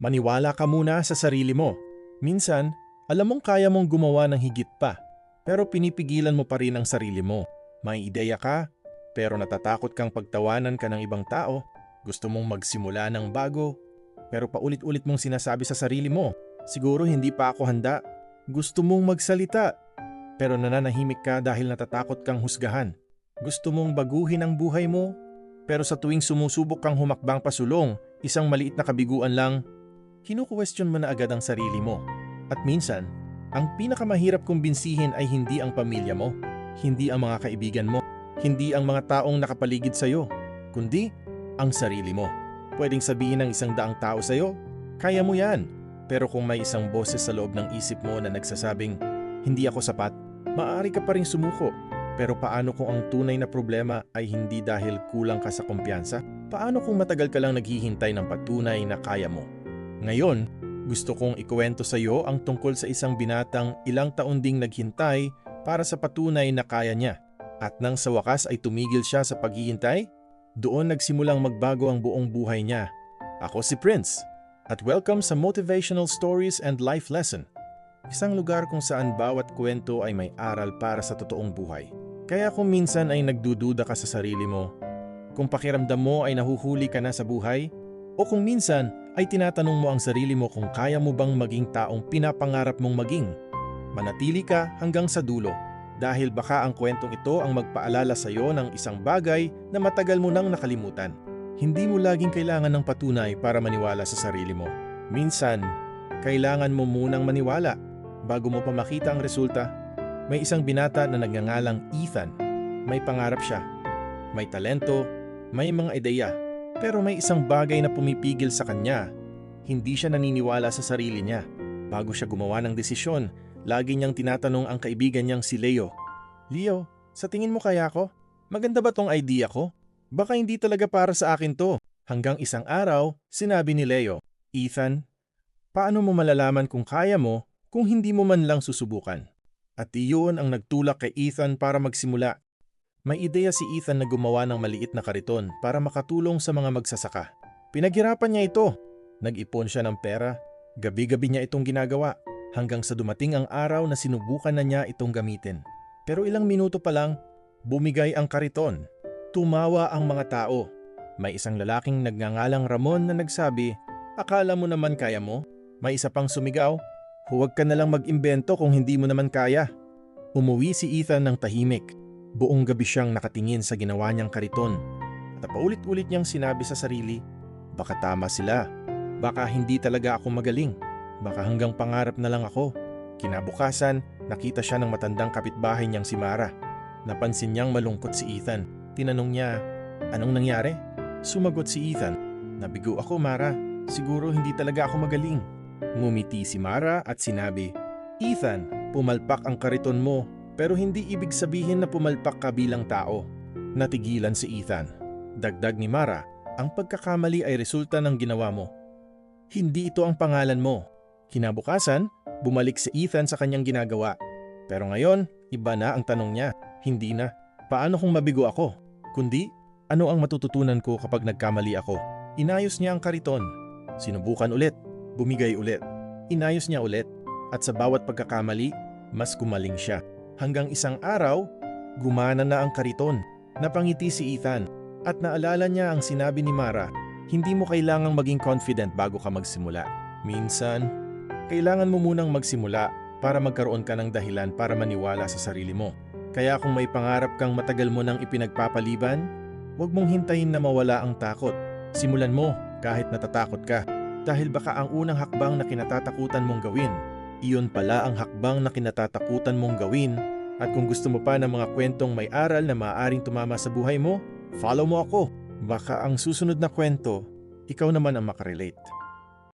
Maniwala ka muna sa sarili mo. Minsan, alam mong kaya mong gumawa ng higit pa, pero pinipigilan mo pa rin ang sarili mo. May ideya ka, pero natatakot kang pagtawanan ka ng ibang tao. Gusto mong magsimula ng bago, pero paulit-ulit mong sinasabi sa sarili mo, siguro hindi pa ako handa. Gusto mong magsalita, pero nananahimik ka dahil natatakot kang husgahan. Gusto mong baguhin ang buhay mo, pero sa tuwing sumusubok kang humakbang pasulong, isang maliit na kabiguan lang, kinu-question mo na agad ang sarili mo. At minsan, ang pinakamahirap kumbinsihin ay hindi ang pamilya mo, hindi ang mga kaibigan mo, hindi ang mga taong nakapaligid sa'yo, kundi ang sarili mo. Pwedeng sabihin ng 100 tao sa'yo, kaya mo yan. Pero kung may isang boses sa loob ng isip mo na nagsasabing, hindi ako sapat, maaari ka pa rin sumuko. Pero paano kung ang tunay na problema ay hindi dahil kulang ka sa kumpiyansa? Paano kung matagal ka lang naghihintay ng patunay na kaya mo? Ngayon, gusto kong ikuwento sa iyo ang tungkol sa isang binatang ilang taon ding naghintay para sa patunay na kaya niya. At nang sa wakas ay tumigil siya sa paghihintay, doon nagsimulang magbago ang buong buhay niya. Ako si Prince, at welcome sa Motivational Stories and Life Lesson. Isang lugar kung saan bawat kwento ay may aral para sa totoong buhay. Kaya kung minsan ay nagdududa ka sa sarili mo, kung pakiramdam mo ay nahuhuli ka na sa buhay, o kung minsan ay tinatanong mo ang sarili mo kung kaya mo bang maging taong pinapangarap mong maging, manatili ka hanggang sa dulo dahil baka ang kwentong ito ang magpaalala sa iyo ng isang bagay na matagal mo nang nakalimutan. Hindi mo laging kailangan ng patunay para maniwala sa sarili mo. Minsan, kailangan mo munang maniwala bago mo pa makita ang resulta. May isang binata na nagngangalang Ethan. May pangarap siya, may talento, may mga ideya. Pero may isang bagay na pumipigil sa kanya. Hindi siya naniniwala sa sarili niya. Bago siya gumawa ng desisyon, lagi niyang tinatanong ang kaibigan niyang si Leo. Leo, sa tingin mo kaya ako? Maganda ba tong idea ko? Baka hindi talaga para sa akin to. Hanggang isang araw, sinabi ni Leo, Ethan, paano mo malalaman kung kaya mo kung hindi mo man lang susubukan? At iyon ang nagtulak kay Ethan para magsimula. May ideya si Ethan na gumawa ng maliit na kariton para makatulong sa mga magsasaka. Pinaghirapan niya ito. Nag-ipon siya ng pera. Gabi-gabi niya itong ginagawa hanggang sa dumating ang araw na sinubukan na niya itong gamitin. Pero ilang minuto pa lang, bumigay ang kariton. Tumawa ang mga tao. May isang lalaking nagngangalang Ramon na nagsabi, akala mo naman kaya mo? May isa pang sumigaw, huwag ka na lang mag-imbento kung hindi mo naman kaya. Umuwi si Ethan ng tahimik. Buong gabi siyang nakatingin sa ginawa niyang kariton. At paulit-ulit niyang sinabi sa sarili, baka tama sila. Baka hindi talaga ako magaling. Baka hanggang pangarap na lang ako. Kinabukasan, nakita siya ng matandang kapitbahay niyang si Mara. Napansin niyang malungkot si Ethan. Tinanong niya, anong nangyari? Sumagot si Ethan, nabigo ako Mara. Siguro hindi talaga ako magaling. Ngumiti si Mara at sinabi, Ethan, pumalpak ang kariton mo. Pero hindi ibig sabihin na pumalpak ka bilang tao. Natigilan si Ethan. Dagdag ni Mara, ang pagkakamali ay resulta ng ginawa mo. Hindi ito ang pangalan mo. Kinabukasan, bumalik si Ethan sa kanyang ginagawa. Pero ngayon, iba na ang tanong niya. Hindi na, paano kung mabigo ako? Kundi, ano ang matututunan ko kapag nagkamali ako? Inayos niya ang kariton. Sinubukan ulit. Bumigay ulit. Inayos niya ulit. At sa bawat pagkakamali, mas gumaling siya. Hanggang isang araw, gumana na ang kariton. Napangiti si Ethan at naalala niya ang sinabi ni Mara, hindi mo kailangang maging confident bago ka magsimula. Minsan, kailangan mo munang magsimula para magkaroon ka ng dahilan para maniwala sa sarili mo. Kaya kung may pangarap kang matagal mo nang ipinagpapaliban, huwag mong hintayin na mawala ang takot. Simulan mo kahit natatakot ka. Dahil baka ang unang hakbang na kinatatakutan mong gawin, iyon pala ang hakbang na kinatatakutan mong gawin. At kung gusto mo pa ng mga kwentong may aral na maaaring tumama sa buhay mo, follow mo ako. Baka ang susunod na kwento, ikaw naman ang makarelate.